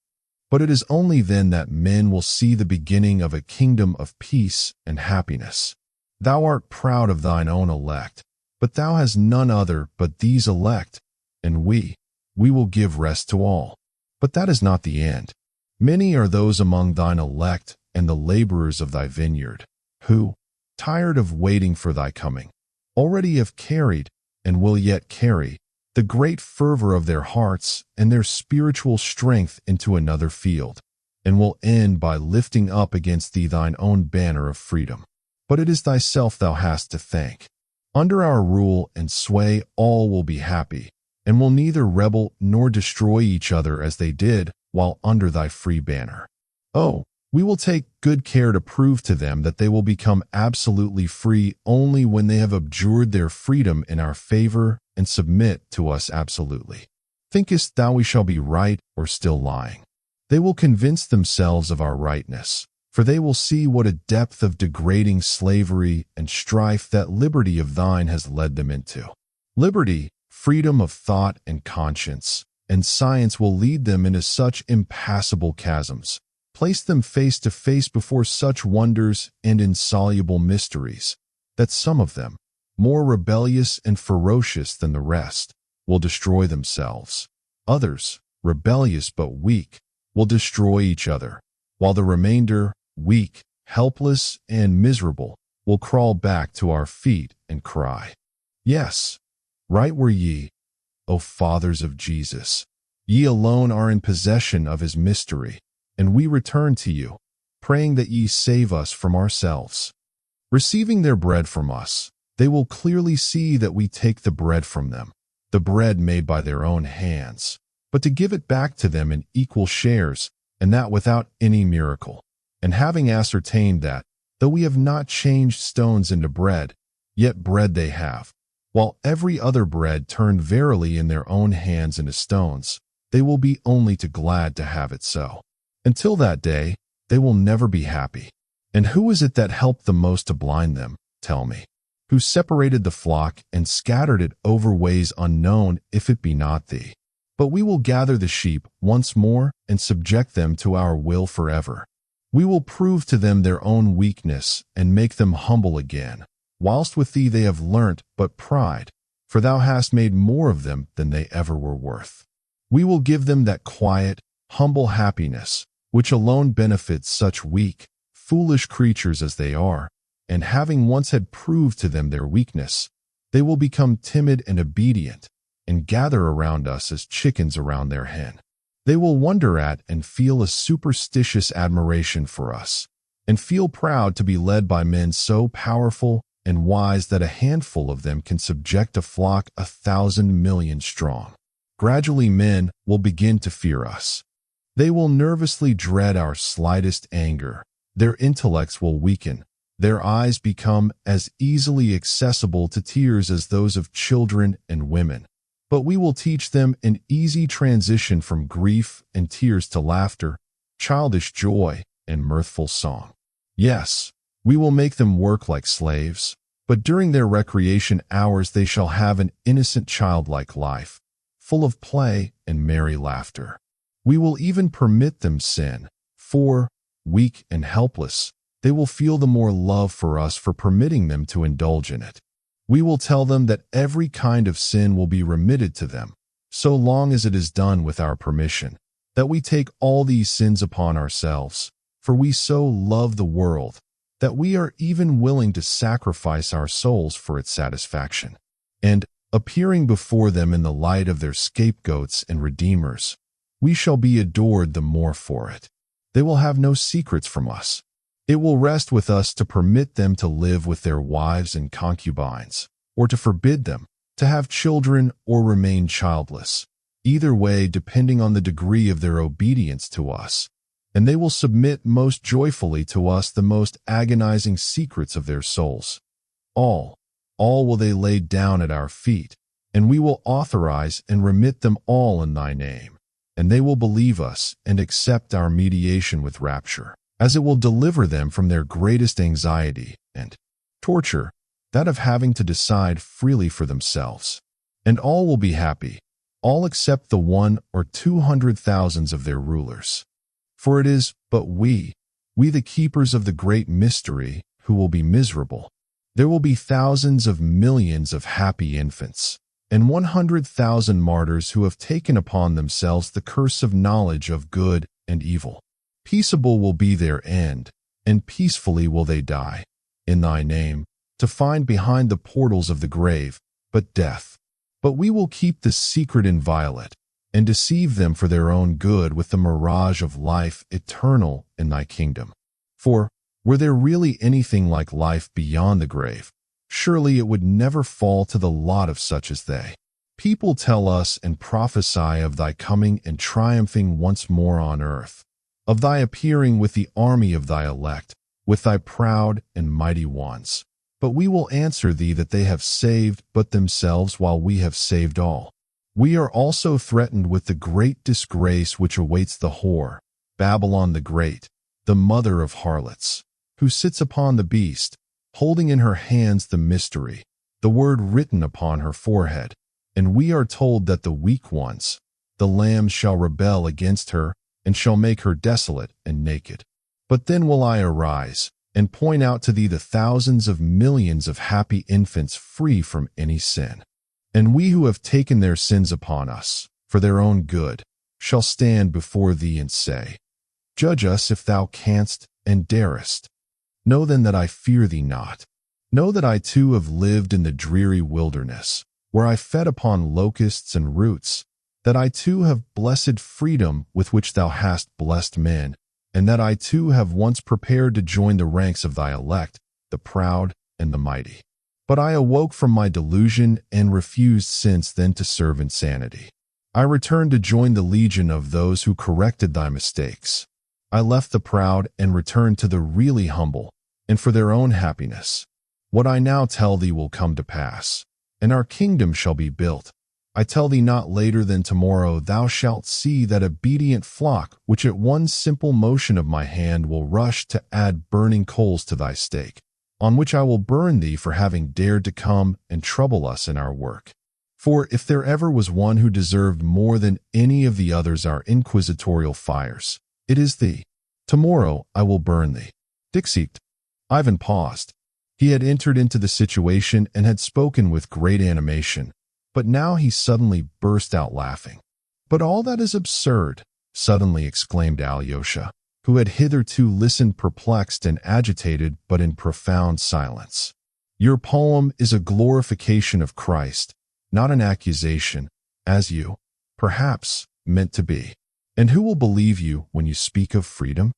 But it is only then that men will see the beginning of a kingdom of peace and happiness. Thou art proud of thine own elect, but thou hast none other but these elect, and we will give rest to all. But that is not the end. Many are those among thine elect and the laborers of thy vineyard, who, tired of waiting for thy coming, already have carried, and will yet carry, the great fervor of their hearts and their spiritual strength into another field, and will end by lifting up against thee thine own banner of freedom. But it is thyself thou hast to thank. Under our rule and sway all will be happy, and will neither rebel nor destroy each other as they did while under thy free banner. Oh, we will take good care to prove to them that they will become absolutely free only when they have abjured their freedom in our favor and submit to us absolutely. Thinkest thou we shall be right or still lying? They will convince themselves of our rightness, for they will see what a depth of degrading slavery and strife that liberty of thine has led them into. Liberty, freedom of thought and conscience, and science will lead them into such impassable chasms, place them face to face before such wonders and insoluble mysteries, that some of them, more rebellious and ferocious than the rest, will destroy themselves. Others, rebellious but weak, will destroy each other, while the remainder, weak, helpless, and miserable, will crawl back to our feet and cry, "Yes, right were ye, O fathers of Jesus. Ye alone are in possession of his mystery, and we return to you, praying that ye save us from ourselves." Receiving their bread from us, they will clearly see that we take the bread from them, the bread made by their own hands, but to give it back to them in equal shares, and that without any miracle. And having ascertained that, though we have not changed stones into bread, yet bread they have, while every other bread turned verily in their own hands into stones, they will be only too glad to have it so. Until that day, they will never be happy. And who is it that helped the most to blind them, tell me? Who separated the flock and scattered it over ways unknown, if it be not thee? But we will gather the sheep once more and subject them to our will forever. We will prove to them their own weakness and make them humble again, whilst with thee they have learnt but pride, for thou hast made more of them than they ever were worth. We will give them that quiet, humble happiness, which alone benefits such weak, foolish creatures as they are, and having once had proved to them their weakness, they will become timid and obedient, and gather around us as chickens around their hen. They will wonder at and feel a superstitious admiration for us, and feel proud to be led by men so powerful and wise that a handful of them can subject a flock 1,000,000,000 strong. Gradually men will begin to fear us. They will nervously dread our slightest anger. Their intellects will weaken. Their eyes become as easily accessible to tears as those of children and women. But we will teach them an easy transition from grief and tears to laughter, childish joy, and mirthful song. Yes, we will make them work like slaves, but during their recreation hours they shall have an innocent childlike life, full of play and merry laughter. We will even permit them sin, for, weak and helpless, they will feel the more love for us for permitting them to indulge in it. We will tell them that every kind of sin will be remitted to them, so long as it is done with our permission, that we take all these sins upon ourselves, for we so love the world, that we are even willing to sacrifice our souls for its satisfaction. And, appearing before them in the light of their scapegoats and redeemers, we shall be adored the more for it. They will have no secrets from us. It will rest with us to permit them to live with their wives and concubines, or to forbid them to have children or remain childless, either way depending on the degree of their obedience to us, and they will submit most joyfully to us the most agonizing secrets of their souls. All will they lay down at our feet, and we will authorize and remit them all in thy name, and they will believe us and accept our mediation with rapture, as it will deliver them from their greatest anxiety and torture, that of having to decide freely for themselves. And all will be happy, all except the 1 or 200,000 of their rulers. For it is but we the keepers of the great mystery, who will be miserable. There will be thousands of millions of happy infants, and 100,000 martyrs who have taken upon themselves the curse of knowledge of good and evil. Peaceable will be their end, and peacefully will they die, in thy name, to find behind the portals of the grave but death. But we will keep the secret inviolate, and deceive them for their own good with the mirage of life eternal in thy kingdom. For, were there really anything like life beyond the grave, surely it would never fall to the lot of such as they. People tell us and prophesy of thy coming and triumphing once more on earth, of thy appearing with the army of thy elect, with thy proud and mighty ones. But we will answer thee that they have saved but themselves while we have saved all. We are also threatened with the great disgrace which awaits the whore, Babylon the Great, the mother of harlots, who sits upon the beast, holding in her hands the mystery, the word written upon her forehead. And we are told that the weak ones, the lambs, shall rebel against her, and shall make her desolate and naked. But then will I arise, and point out to thee the thousands of millions of happy infants free from any sin. And we who have taken their sins upon us, for their own good, shall stand before thee and say, Judge us if thou canst and darest. Know then that I fear thee not. Know that I too have lived in the dreary wilderness, where I fed upon locusts and roots, that I too have blessed freedom with which thou hast blessed men, and that I too have once prepared to join the ranks of thy elect, the proud and the mighty. But I awoke from my delusion and refused since then to serve insanity. I returned to join the legion of those who corrected thy mistakes. I left the proud and returned to the really humble, and for their own happiness. What I now tell thee will come to pass, and our kingdom shall be built. I tell thee not later than tomorrow thou shalt see that obedient flock which at one simple motion of my hand will rush to add burning coals to thy stake, on which I will burn thee for having dared to come and trouble us in our work. For if there ever was one who deserved more than any of the others our inquisitorial fires, it is thee. Tomorrow I will burn thee. Dixit. Ivan paused. He had entered into the situation and had spoken with great animation, but now he suddenly burst out laughing. But all that is absurd, suddenly exclaimed Alyosha, who had hitherto listened perplexed and agitated but in profound silence. Your poem is a glorification of Christ, not an accusation, as you, perhaps, meant to be. And who will believe you when you speak of freedom?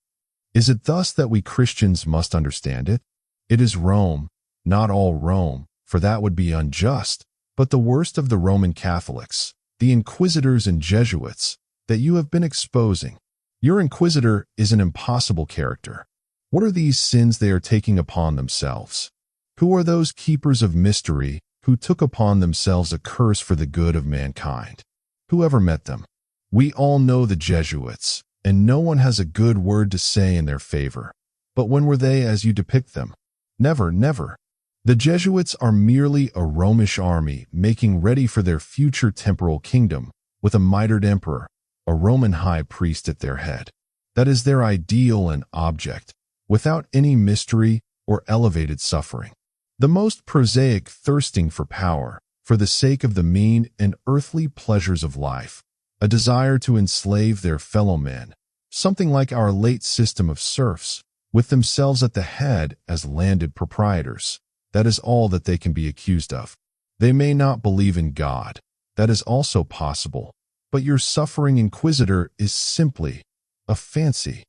Is it thus that we Christians must understand it? It is Rome, not all Rome, for that would be unjust, but the worst of the Roman Catholics, the Inquisitors and Jesuits, that you have been exposing. Your Inquisitor is an impossible character. What are these sins they are taking upon themselves? Who are those keepers of mystery who took upon themselves a curse for the good of mankind? Who ever met them? We all know the Jesuits, and no one has a good word to say in their favor. But when were they as you depict them? Never, never. The Jesuits are merely a Romish army making ready for their future temporal kingdom, with a mitred emperor, a Roman high priest at their head. That is their ideal and object, without any mystery or elevated suffering. The most prosaic thirsting for power, for the sake of the mean and earthly pleasures of life, a desire to enslave their fellow men, something like our late system of serfs, with themselves at the head as landed proprietors. That is all that they can be accused of. They may not believe in God. That is also possible. But your suffering Inquisitor is simply a fancy.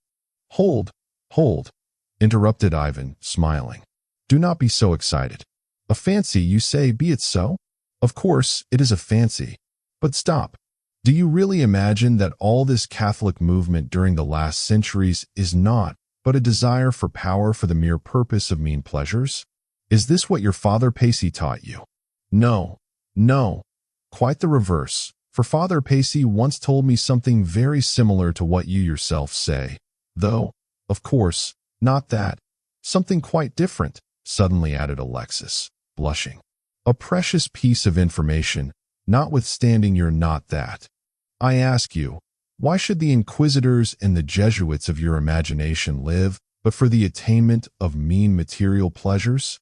Hold, interrupted Ivan, smiling. Do not be so excited. A fancy, you say, be it so? Of course, it is a fancy. But stop. Do you really imagine that all this Catholic movement during the last centuries is not but a desire for power for the mere purpose of mean pleasures? Is this what your Father Pacy taught you? No, quite the reverse, for Father Pacy once told me something very similar to what you yourself say, though, of course, not that. Something quite different, suddenly added Alexis, blushing. A precious piece of information, notwithstanding you're not that. I ask you, why should the Inquisitors and the Jesuits of your imagination live but for the attainment of mean material pleasures?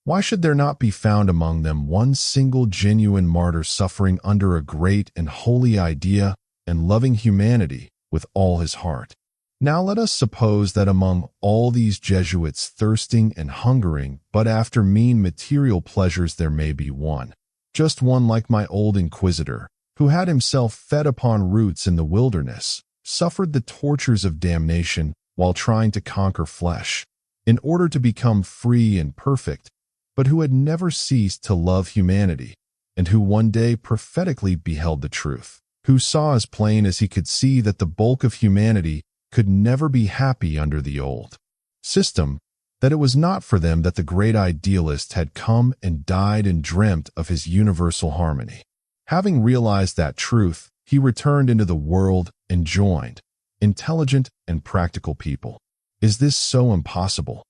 Why should there not be found among them one single genuine martyr suffering under a great and holy idea and loving humanity with all his heart? Now let us suppose that among all these Jesuits thirsting and hungering but after mean material pleasures there may be one, just one like my old Inquisitor, who had himself fed upon roots in the wilderness, suffered the tortures of damnation while trying to conquer flesh, in order to become free and perfect, but who had never ceased to love humanity, and who one day prophetically beheld the truth, who saw as plain as he could see that the bulk of humanity could never be happy under the old system, that it was not for them that the great idealist had come and died and dreamt of his universal harmony. Having realized that truth, he returned into the world and joined intelligent and practical people. Is this so impossible?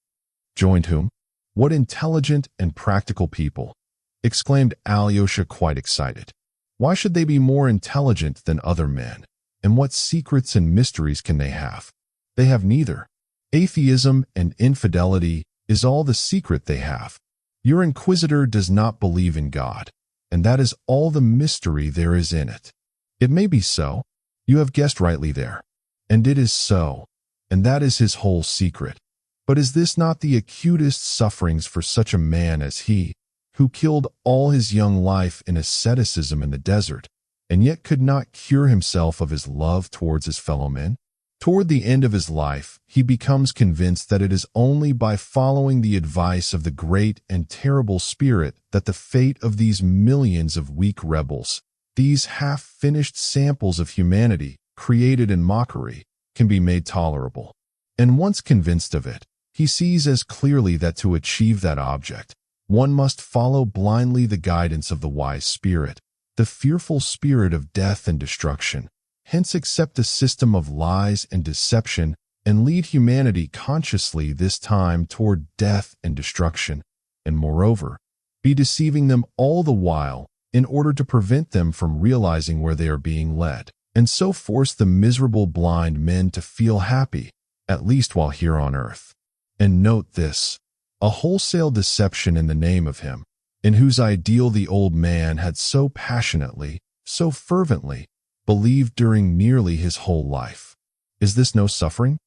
Joined whom? What intelligent and practical people? Exclaimed Alyosha, quite excited. Why should they be more intelligent than other men? And what secrets and mysteries can they have? They have neither. Atheism and infidelity is all the secret they have. Your inquisitor does not believe in God, and that is all the mystery there is in it. It may be so. You have guessed rightly there. And it is so, and that is his whole secret. But is this not the acutest sufferings for such a man as he, who killed all his young life in asceticism in the desert, and yet could not cure himself of his love towards his fellow men? Toward the end of his life, he becomes convinced that it is only by following the advice of the great and terrible spirit that the fate of these millions of weak rebels, these half-finished samples of humanity, created in mockery, can be made tolerable. And once convinced of it, he sees as clearly that to achieve that object, one must follow blindly the guidance of the wise spirit, the fearful spirit of death and destruction, hence accept a system of lies and deception and lead humanity consciously this time toward death and destruction, and moreover, be deceiving them all the while in order to prevent them from realizing where they are being led, and so force the miserable blind men to feel happy, at least while here on earth. And note this, a wholesale deception in the name of him, in whose ideal the old man had so passionately, so fervently, believed during nearly his whole life. Is this no suffering?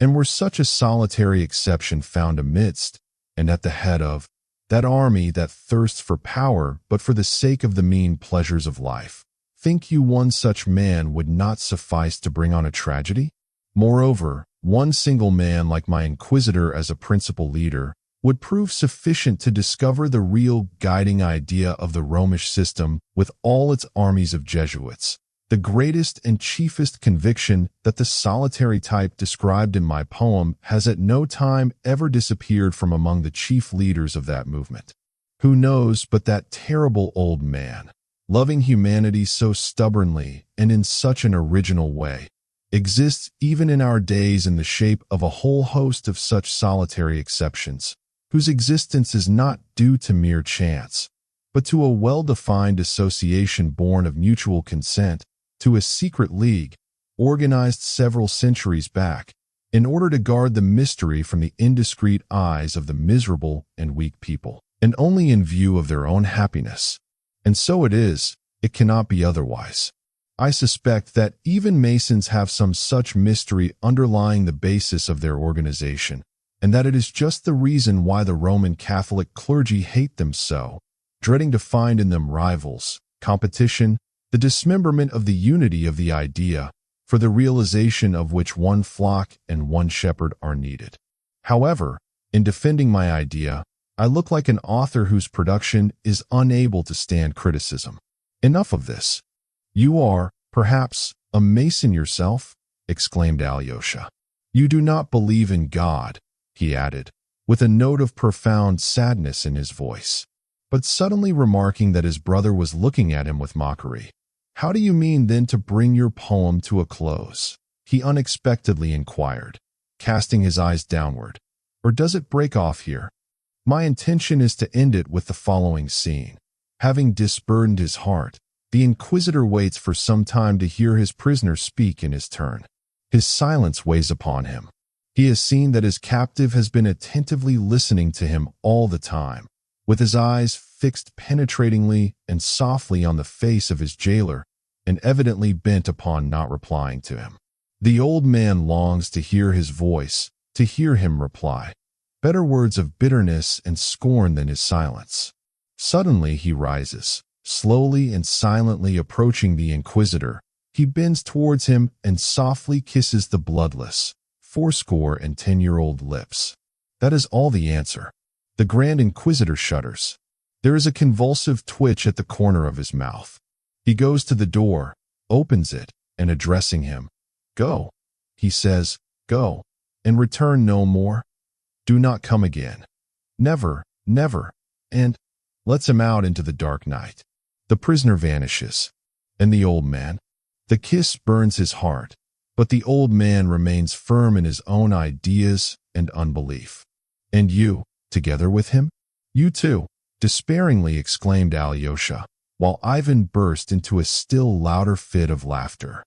And were such a solitary exception found amidst, and at the head of, that army that thirsts for power but for the sake of the mean pleasures of life, think you one such man would not suffice to bring on a tragedy? Moreover, one single man like my inquisitor as a principal leader would prove sufficient to discover the real guiding idea of the Romish system with all its armies of Jesuits, the greatest and chiefest conviction that the solitary type described in my poem has at no time ever disappeared from among the chief leaders of that movement. Who knows but that terrible old man, loving humanity so stubbornly and in such an original way, exists even in our days in the shape of a whole host of such solitary exceptions, whose existence is not due to mere chance, but to a well-defined association born of mutual consent, to a secret league, organized several centuries back, in order to guard the mystery from the indiscreet eyes of the miserable and weak people, and only in view of their own happiness. And so it is, it cannot be otherwise. I suspect that even Masons have some such mystery underlying the basis of their organization, and that it is just the reason why the Roman Catholic clergy hate them so, dreading to find in them rivals, competition, the dismemberment of the unity of the idea, for the realization of which one flock and one shepherd are needed. However, in defending my idea, I look like an author whose production is unable to stand criticism. Enough of this. You are, perhaps, a Mason yourself? Exclaimed Alyosha. You do not believe in God, he added, with a note of profound sadness in his voice, but suddenly remarking that his brother was looking at him with mockery. How do you mean then to bring your poem to a close? He unexpectedly inquired, casting his eyes downward. Or does it break off here? My intention is to end it with the following scene. Having disburdened his heart, the inquisitor waits for some time to hear his prisoner speak in his turn. His silence weighs upon him. He has seen that his captive has been attentively listening to him all the time, with his eyes fixed penetratingly and softly on the face of his jailer, and evidently bent upon not replying to him. The old man longs to hear his voice, to hear him reply. Better words of bitterness and scorn than his silence. Suddenly he rises, slowly and silently approaching the inquisitor. He bends towards him and softly kisses the bloodless, 80-year-old lips. That is all the answer. The Grand Inquisitor shudders. There is a convulsive twitch at the corner of his mouth. He goes to the door, opens it, and addressing him, "Go," he says, "go, and return no more. Do not come again. Never, never," and lets him out into the dark night. The prisoner vanishes. And the old man? The kiss burns his heart, but the old man remains firm in his own ideas and unbelief. And you, together with him? You too, despairingly exclaimed Alyosha, while Ivan burst into a still louder fit of laughter.